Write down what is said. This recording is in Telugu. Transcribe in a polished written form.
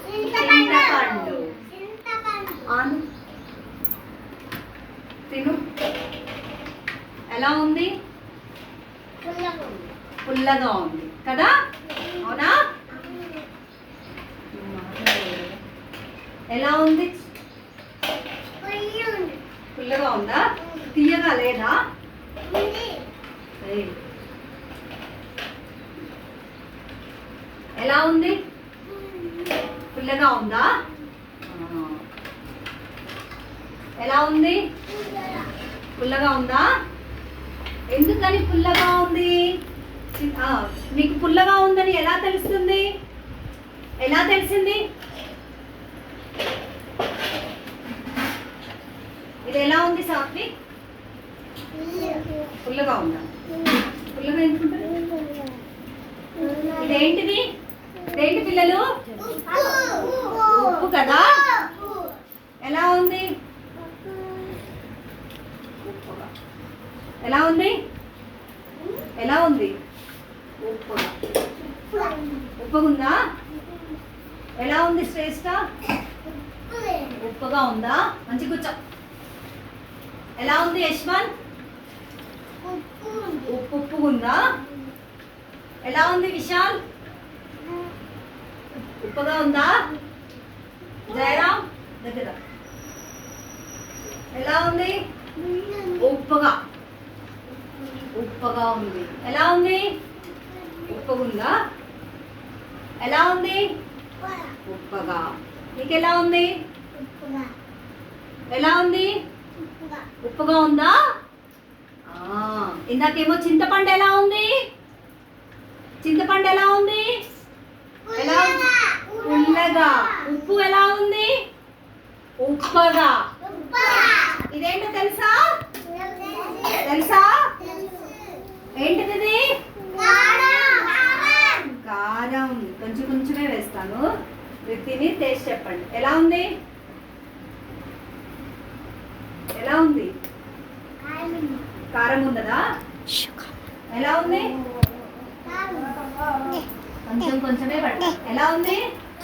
చింతపండు. ఆను తిను. ఎలా ఉంది? పుల్లగా ఉంది కదా, అవునా? ఎలా ఉంది? పుల్లగా ఉందా? తీయగా లేదా? ఎలా ఉంది? పుల్లగా ఉందా? ఎలా ఉంది? పుల్లగా ఉందా? ఎందుకని పుల్లగా ఉంది? మీకు పుల్లగా ఉందని ఎలా తెలుస్తుంది? ఎలా తెలిసింది? ఇది ఎలా ఉంది సాత్వి? పుల్లగా ఉందా? పుల్లగా ఎందుకుంటారు? ఇదేంటిది? ఇదేంటి పిల్లలు? ఉప్పు కదా. ఎలా ఉంది? ఎలా ఉంది? ఎలా ఉంది? ఉప్పుగా ఎలా ఉంది శ్రేష్ఠ? ఉప్పుగా ఉందా? మంచి కూర్చో. ఎలా ఉంది యశ్వన్? ఉప్పుగా ఎలా ఉంది విశాల్? ఉప్పుగా ఉందా? జయరామ్ దగ్గర ఎలా ఉంది? ఉప్పుగా ఉంది. ఎలా ఉంది? ఉప్పుగా ఎలా ఉంది? ఉప్పుగా. నీకు ఎలా ఉంది? ఎలా ఉంది? ఉప్పుగా ఉందా? ఇందాకేమో చింతపండు ఎలా ఉంది? చింతపండు ఎలా ఉంది? ఎలా ఉంది? పుల్లగా. ఉప్పు ఎలా ఉంది? ఉప్పగా. ఇదేంటో తెలుసా? ఏంటిది? కారం. కొంచెమే వేస్తాను. తిని టేస్ట్ చెప్పండి. ఎలా ఉంది? ఎలా ఉంది? కారం ఉన్నదా? ఎలా ఉంది? కొంచెమే పట్టు. ఎలా ఉంది?